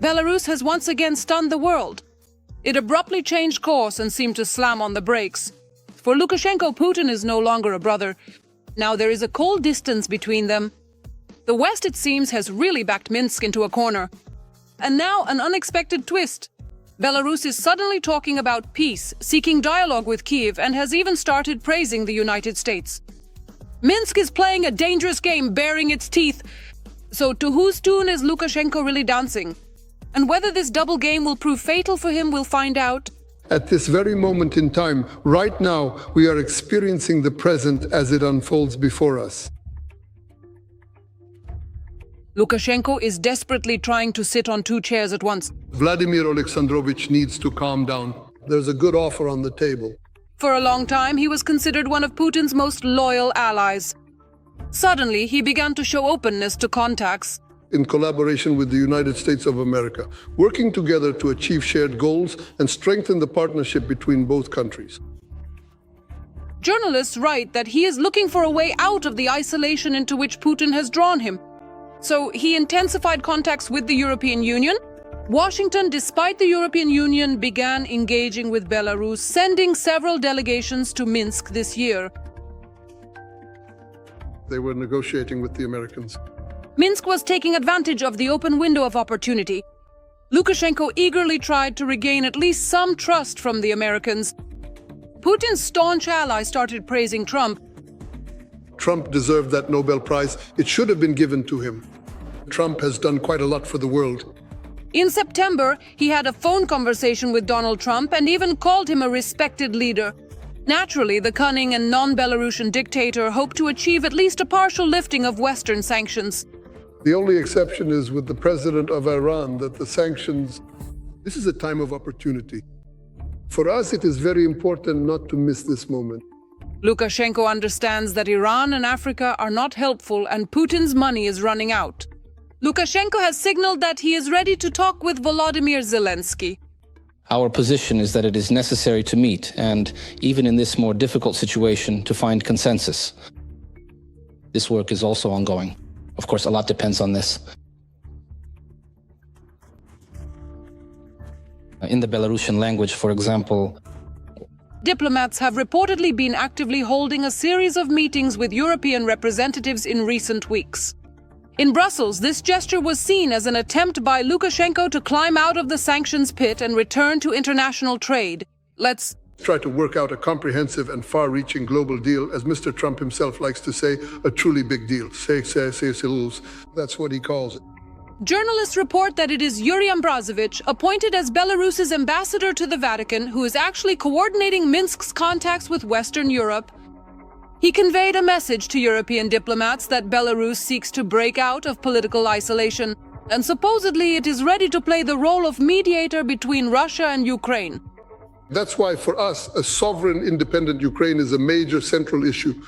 Belarus has once again stunned the world. It abruptly changed course and seemed to slam on the brakes. For Lukashenko, Putin is no longer a brother. Now there is a cold distance between them. The West, it seems, has really backed Minsk into a corner. And now an unexpected twist. Belarus is suddenly talking about peace, seeking dialogue with Kyiv, and has even started praising the United States. Minsk is playing a dangerous game, baring its teeth. So to whose tune is Lukashenko really dancing? And whether this double game will prove fatal for him, we'll find out. At this very moment in time, right now, we are experiencing the present as it unfolds before us. Lukashenko is desperately trying to sit on two chairs at once. Vladimir Alexandrovich needs to calm down. There's a good offer on the table. For a long time, he was considered one of Putin's most loyal allies. Suddenly, he began to show openness to contacts. In collaboration with the United States of America, working together to achieve shared goals and strengthen the partnership between both countries. Journalists write that he is looking for a way out of the isolation into which Putin has drawn him. So he intensified contacts with the European Union. Washington, despite the European Union, began engaging with Belarus, sending several delegations to Minsk this year. They were negotiating with the Americans. Minsk was taking advantage of the open window of opportunity. Lukashenko eagerly tried to regain at least some trust from the Americans. Putin's staunch ally started praising Trump. Trump deserved that Nobel Prize. It should have been given to him. Trump has done quite a lot for the world. In September, he had a phone conversation with Donald Trump and even called him a respected leader. Naturally, the cunning and non-Belarusian dictator hoped to achieve at least a partial lifting of Western sanctions. The only exception is with the president of Iran, that the sanctions, this is a time of opportunity. For us, it is very important not to miss this moment. Lukashenko understands that Iran and Africa are not helpful and Putin's money is running out. Lukashenko has signaled that he is ready to talk with Volodymyr Zelensky. Our position is that it is necessary to meet and, even in this more difficult situation, to find consensus. This work is also ongoing. Of course, a lot depends on this. In the Belarusian language, for example, diplomats have reportedly been actively holding a series of meetings with European representatives in recent weeks. In Brussels, this gesture was seen as an attempt by Lukashenko to climb out of the sanctions pit and return to international trade. Let's try to work out a comprehensive and far-reaching global deal, as Mr. Trump himself likes to say, a truly big deal. That's what he calls it. Journalists report that it is Yuri Ambrazovich, appointed as Belarus's ambassador to the Vatican, who is actually coordinating Minsk's contacts with Western Europe. He conveyed a message to European diplomats that Belarus seeks to break out of political isolation, and supposedly it is ready to play the role of mediator between Russia and Ukraine. That's why for us, a sovereign, independent Ukraine is a major central issue.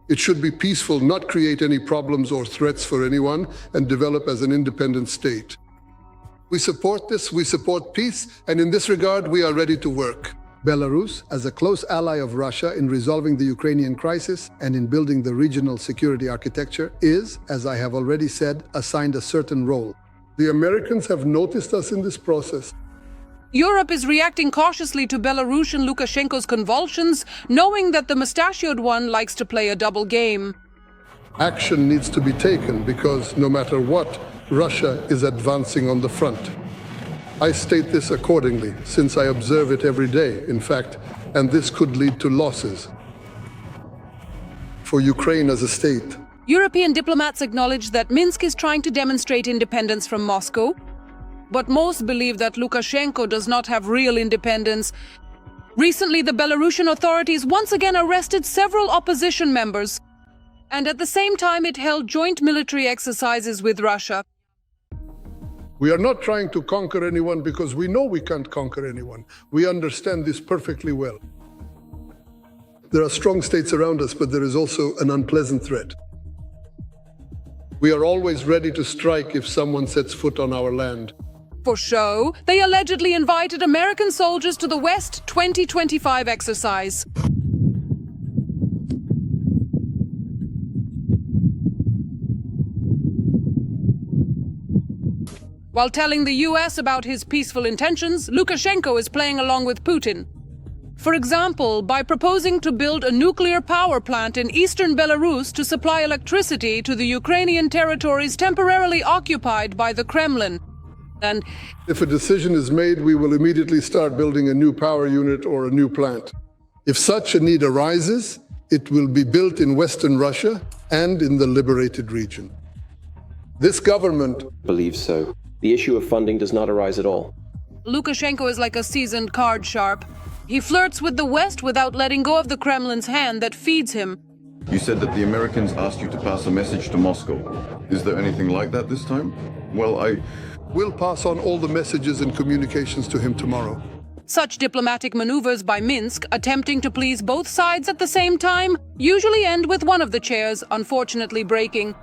It should be peaceful, not create any problems or threats for anyone, and develop as an independent state. We support this, we support peace, and in this regard, we are ready to work. Belarus, as a close ally of Russia in resolving the Ukrainian crisis and in building the regional security architecture, is, as I have already said, assigned a certain role. The Americans have noticed us in this process. Europe is reacting cautiously to Belarusian Lukashenko's convulsions, knowing that the mustachioed one likes to play a double game. Action needs to be taken because, no matter what, Russia is advancing on the front. I state this accordingly, since I observe it every day, in fact, and this could lead to losses for Ukraine as a state. European diplomats acknowledge that Minsk is trying to demonstrate independence from Moscow, but most believe that Lukashenko does not have real independence. Recently, the Belarusian authorities once again arrested several opposition members, and at the same time it held joint military exercises with Russia. We are not trying to conquer anyone because we know we can't conquer anyone. We understand this perfectly well. There are strong states around us, but there is also an unpleasant threat. We are always ready to strike if someone sets foot on our land. For show, they allegedly invited American soldiers to the West 2025 exercise. While telling the US about his peaceful intentions, Lukashenko is playing along with Putin. For example, by proposing to build a nuclear power plant in eastern Belarus to supply electricity to the Ukrainian territories temporarily occupied by the Kremlin. And if a decision is made, we will immediately start building a new power unit or a new plant. If such a need arises, it will be built in Western Russia and in the liberated region. This government believes so. The issue of funding does not arise at all. Lukashenko is like a seasoned card sharp. He flirts with the West without letting go of the Kremlin's hand that feeds him. You said that the Americans asked you to pass a message to Moscow. Is there anything like that this time? Well, I will pass on all the messages and communications to him tomorrow. Such diplomatic maneuvers by Minsk, attempting to please both sides at the same time, usually end with one of the chairs unfortunately breaking.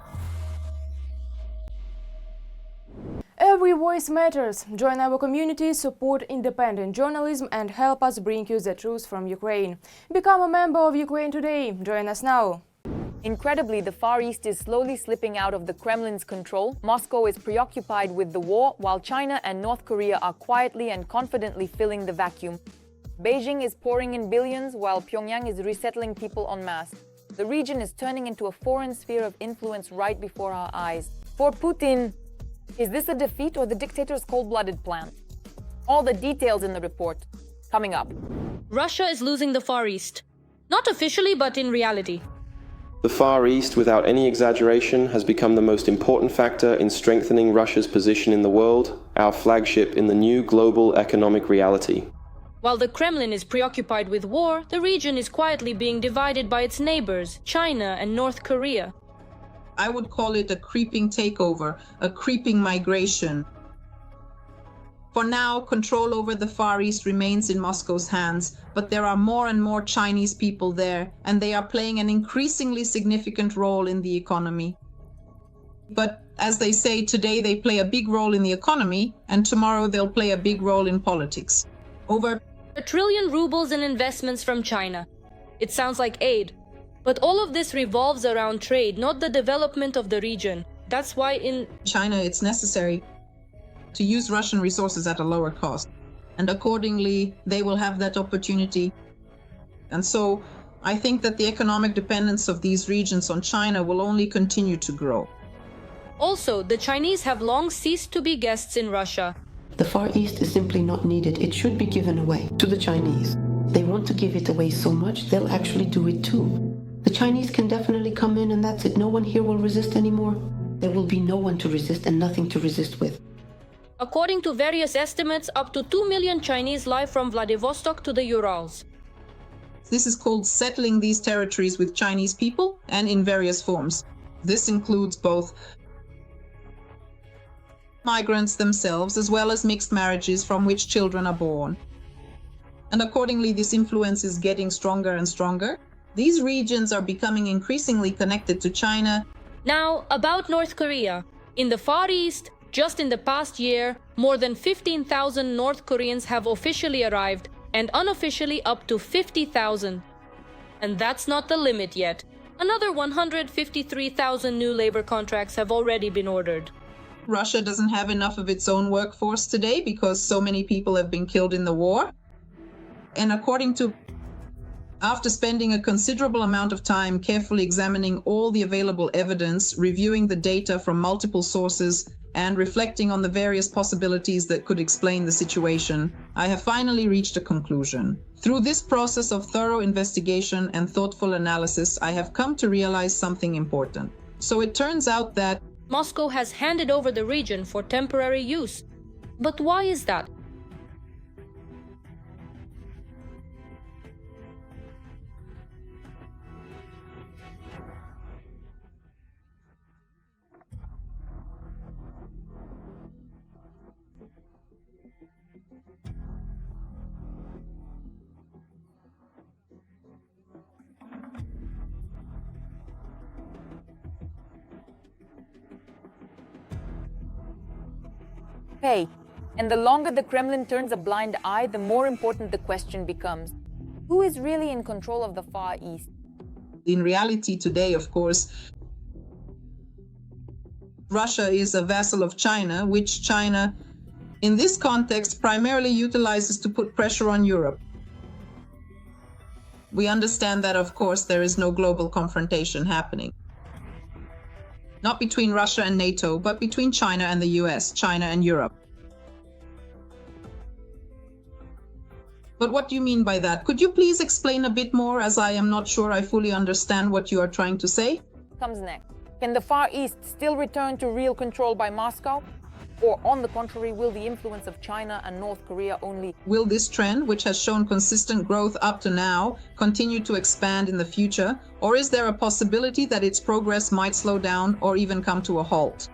Every voice matters. Join our community, support independent journalism and help us bring you the truth from Ukraine. Become a member of Ukraine today. Join us now. Incredibly, the Far East is slowly slipping out of the Kremlin's control. Moscow is preoccupied with the war, while China and North Korea are quietly and confidently filling the vacuum. Beijing is pouring in billions, while Pyongyang is resettling people en masse. The region is turning into a foreign sphere of influence right before our eyes. For Putin, is this a defeat or the dictator's cold-blooded plan? All the details in the report, coming up. Russia is losing the Far East. Not officially, but in reality. The Far East, without any exaggeration, has become the most important factor in strengthening Russia's position in the world, our flagship in the new global economic reality. While the Kremlin is preoccupied with war, the region is quietly being divided by its neighbors, China and North Korea. I would call it a creeping takeover, a creeping migration. For now, control over the Far East remains in Moscow's hands, but there are more and more Chinese people there, and they are playing an increasingly significant role in the economy. But as they say, today they play a big role in the economy, and tomorrow they'll play a big role in politics. Over 1 trillion rubles in investments from China. It sounds like aid. But all of this revolves around trade, not the development of the region. That's why in China it's necessary to use Russian resources at a lower cost. And accordingly, they will have that opportunity. And so I think that the economic dependence of these regions on China will only continue to grow. Also, the Chinese have long ceased to be guests in Russia. The Far East is simply not needed. It should be given away to the Chinese. They want to give it away so much, they'll actually do it too. The Chinese can definitely come in and that's it. No one here will resist anymore. There will be no one to resist and nothing to resist with. According to various estimates, up to 2 million Chinese live from Vladivostok to the Urals. This is called settling these territories with Chinese people and in various forms. This includes both migrants themselves as well as mixed marriages from which children are born. And accordingly, this influence is getting stronger and stronger. These regions are becoming increasingly connected to China. Now, about North Korea. In the Far East, just in the past year, more than 15,000 North Koreans have officially arrived, and unofficially up to 50,000. And that's not the limit yet. Another 153,000 new labor contracts have already been ordered. Russia doesn't have enough of its own workforce today because so many people have been killed in the war. And after spending a considerable amount of time carefully examining all the available evidence, reviewing the data from multiple sources, and reflecting on the various possibilities that could explain the situation, I have finally reached a conclusion. Through this process of thorough investigation and thoughtful analysis, I have come to realize something important. So it turns out that Moscow has handed over the region for temporary use. But why is that? Okay, and the longer the Kremlin turns a blind eye, the more important the question becomes. Who is really in control of the Far East? In reality today, of course, Russia is a vassal of China, which China, in this context, primarily utilizes to put pressure on Europe. We understand that, of course, there is no global confrontation happening. Not between Russia and NATO, but between China and the US, China and Europe. But what do you mean by that? Could you please explain a bit more, as I am not sure I fully understand what you are trying to say? Comes next. Can the Far East still return to real control by Moscow? Or, on the contrary, will the influence of China and North Korea only... Will this trend, which has shown consistent growth up to now, continue to expand in the future? Or is there a possibility that its progress might slow down or even come to a halt?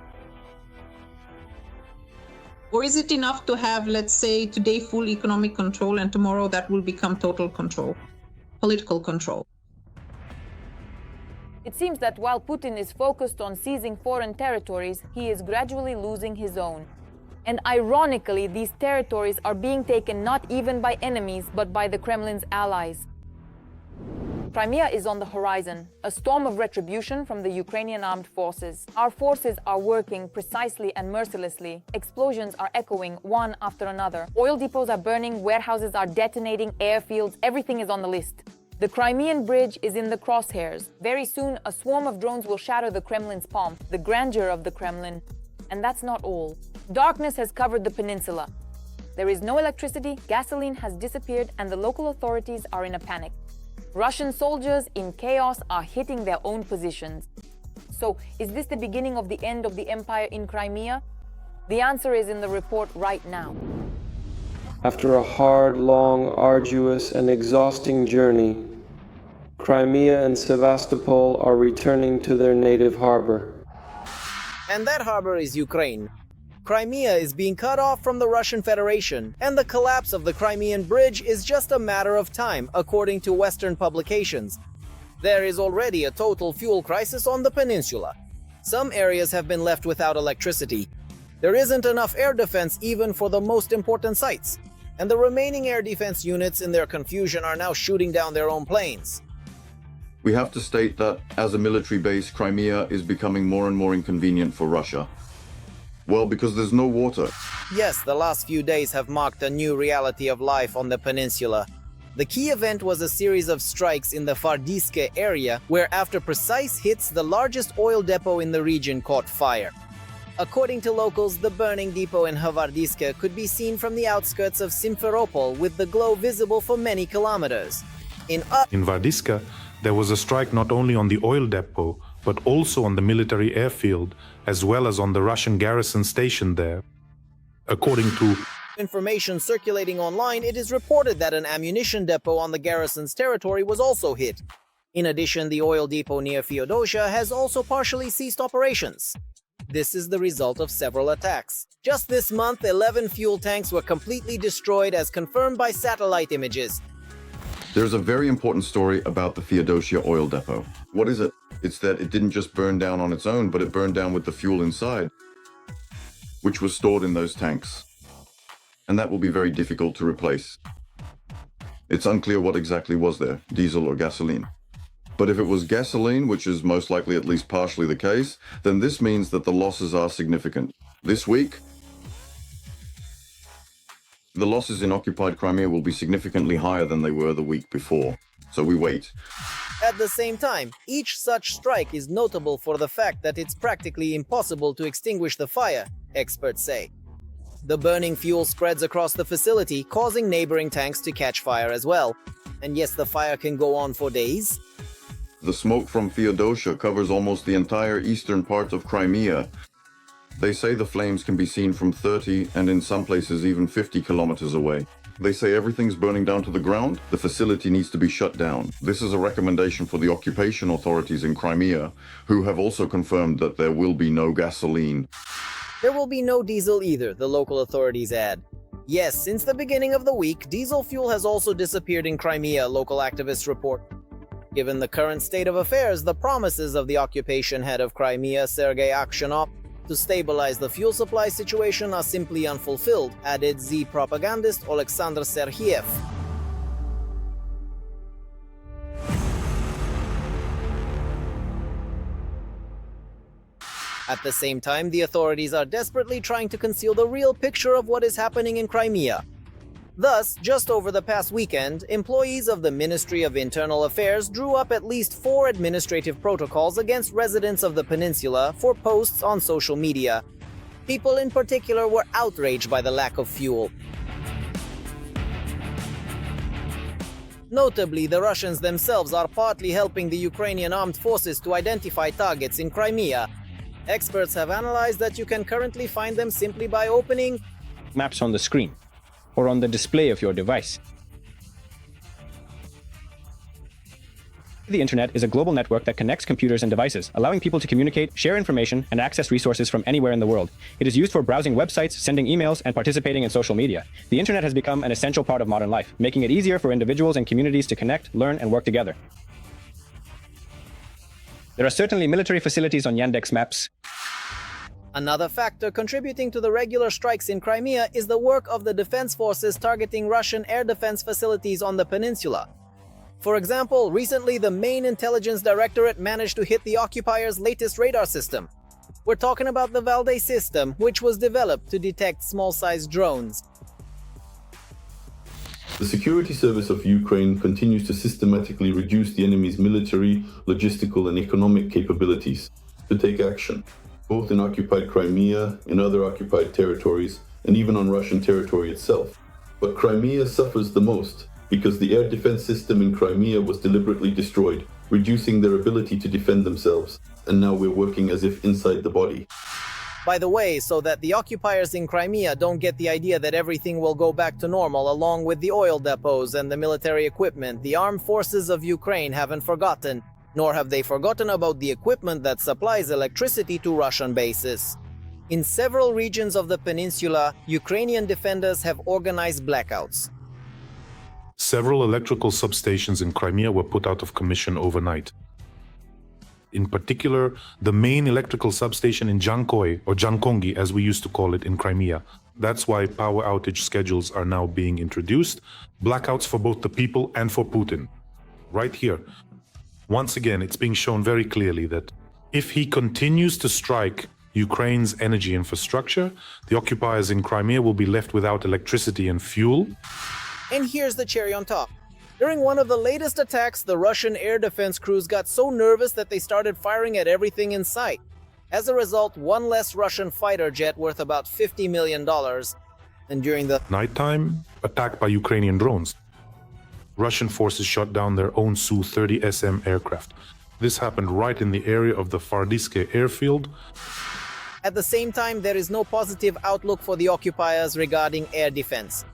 Or is it enough to have, let's say, today full economic control and tomorrow that will become total control, political control? It seems that while Putin is focused on seizing foreign territories, he is gradually losing his own. And ironically, these territories are being taken not even by enemies, but by the Kremlin's allies. Crimea is on the horizon, a storm of retribution from the Ukrainian armed forces. Our forces are working precisely and mercilessly. Explosions are echoing one after another. Oil depots are burning, warehouses are detonating, airfields, everything is on the list. The Crimean bridge is in the crosshairs. Very soon, a swarm of drones will shatter the Kremlin's pomp, the grandeur of the Kremlin. And that's not all. Darkness has covered the peninsula. There is no electricity, gasoline has disappeared, and the local authorities are in a panic. Russian soldiers in chaos are hitting their own positions. So, is this the beginning of the end of the empire in Crimea? The answer is in the report right now. After a hard, long, arduous, and exhausting journey, Crimea and Sevastopol are returning to their native harbor. And that harbor is Ukraine. Crimea is being cut off from the Russian Federation, and the collapse of the Crimean bridge is just a matter of time, according to Western publications. There is already a total fuel crisis on the peninsula. Some areas have been left without electricity. There isn't enough air defense even for the most important sites, and the remaining air defense units in their confusion are now shooting down their own planes. We have to state that, as a military base, Crimea is becoming more and more inconvenient for Russia. Well, because there's no water. Yes, the last few days have marked a new reality of life on the peninsula. The key event was a series of strikes in the Fardiske area, where after precise hits, the largest oil depot in the region caught fire. According to locals, the burning depot in Havardiske could be seen from the outskirts of Simferopol, with the glow visible for many kilometers. In Vardiska, there was a strike not only on the oil depot, but also on the military airfield, as well as on the Russian garrison station there. According to information circulating online, it is reported that an ammunition depot on the garrison's territory was also hit. In addition, the oil depot near Feodosia has also partially ceased operations. This is the result of several attacks. Just this month, 11 fuel tanks were completely destroyed, as confirmed by satellite images. There's a very important story about the Feodosia oil depot. What is it? It's that it didn't just burn down on its own, but it burned down with the fuel inside, which was stored in those tanks. And that will be very difficult to replace. It's unclear what exactly was there, diesel or gasoline. But if it was gasoline, which is most likely at least partially the case, then this means that the losses are significant. This week, the losses in occupied Crimea will be significantly higher than they were the week before. So we wait. At the same time, each such strike is notable for the fact that it's practically impossible to extinguish the fire, experts say. The burning fuel spreads across the facility, causing neighboring tanks to catch fire as well. And yes, the fire can go on for days. The smoke from Feodosia covers almost the entire eastern part of Crimea. They say the flames can be seen from 30 and in some places even 50 kilometers away. They say everything's burning down to the ground. The facility needs to be shut down. This is a recommendation for the occupation authorities in Crimea, who have also confirmed that there will be no gasoline. There will be no diesel either, the local authorities add. Yes, since the beginning of the week, diesel fuel has also disappeared in Crimea, local activists report. Given the current state of affairs, the promises of the occupation head of Crimea, Sergei Aksyonov, to stabilize the fuel supply situation are simply unfulfilled, added Z propagandist Alexander Serhiev. At the same time, the authorities are desperately trying to conceal the real picture of what is happening in Crimea. Thus, just over the past weekend, employees of the Ministry of Internal Affairs drew up at least 4 administrative protocols against residents of the peninsula for posts on social media. People in particular were outraged by the lack of fuel. Notably, the Russians themselves are partly helping the Ukrainian armed forces to identify targets in Crimea. Experts have analyzed that you can currently find them simply by opening maps on the screen or on the display of your device. The internet is a global network that connects computers and devices, allowing people to communicate, share information, and access resources from anywhere in the world. It is used for browsing websites, sending emails, and participating in social media. The internet has become an essential part of modern life, making it easier for individuals and communities to connect, learn, and work together. There are certainly military facilities on Yandex Maps. Another factor contributing to the regular strikes in Crimea is the work of the defense forces targeting Russian air defense facilities on the peninsula. For example, recently the main intelligence directorate managed to hit the occupiers' latest radar system. We're talking about the Valdez system, which was developed to detect small-sized drones. The security service of Ukraine continues to systematically reduce the enemy's military, logistical, and economic capabilities to take action, both in occupied Crimea, in other occupied territories, and even on Russian territory itself. But Crimea suffers the most because the air defense system in Crimea was deliberately destroyed, reducing their ability to defend themselves. And now we're working as if inside the body. By the way, so that the occupiers in Crimea don't get the idea that everything will go back to normal along with the oil depots and the military equipment, the armed forces of Ukraine haven't forgotten, nor have they forgotten about the equipment that supplies electricity to Russian bases. In several regions of the peninsula, Ukrainian defenders have organized blackouts. Several electrical substations in Crimea were put out of commission overnight. In particular, the main electrical substation in Jankoy, or Jankongi as we used to call it in Crimea. That's why power outage schedules are now being introduced, blackouts for both the people and for Putin. Right here. Once again, it's being shown very clearly that if he continues to strike Ukraine's energy infrastructure, the occupiers in Crimea will be left without electricity and fuel. And here's the cherry on top. During one of the latest attacks, the Russian air defense crews got so nervous that they started firing at everything in sight. As a result, one less Russian fighter jet worth about $50 million. And during the nighttime, attacked by Ukrainian drones. Russian forces shot down their own Su-30SM aircraft. This happened right in the area of the Fardiske airfield. At the same time, there is no positive outlook for the occupiers regarding air defense.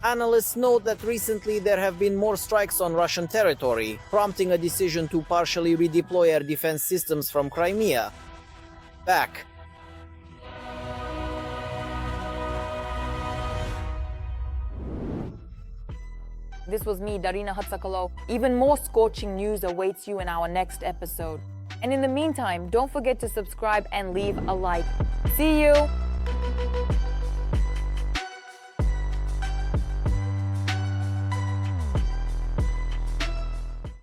Analysts note that recently there have been more strikes on Russian territory, prompting a decision to partially redeploy air defense systems from Crimea back. This was me, Darina Hatsakalo. Even more scorching news awaits you in our next episode. And in the meantime, don't forget to subscribe and leave a like. See you!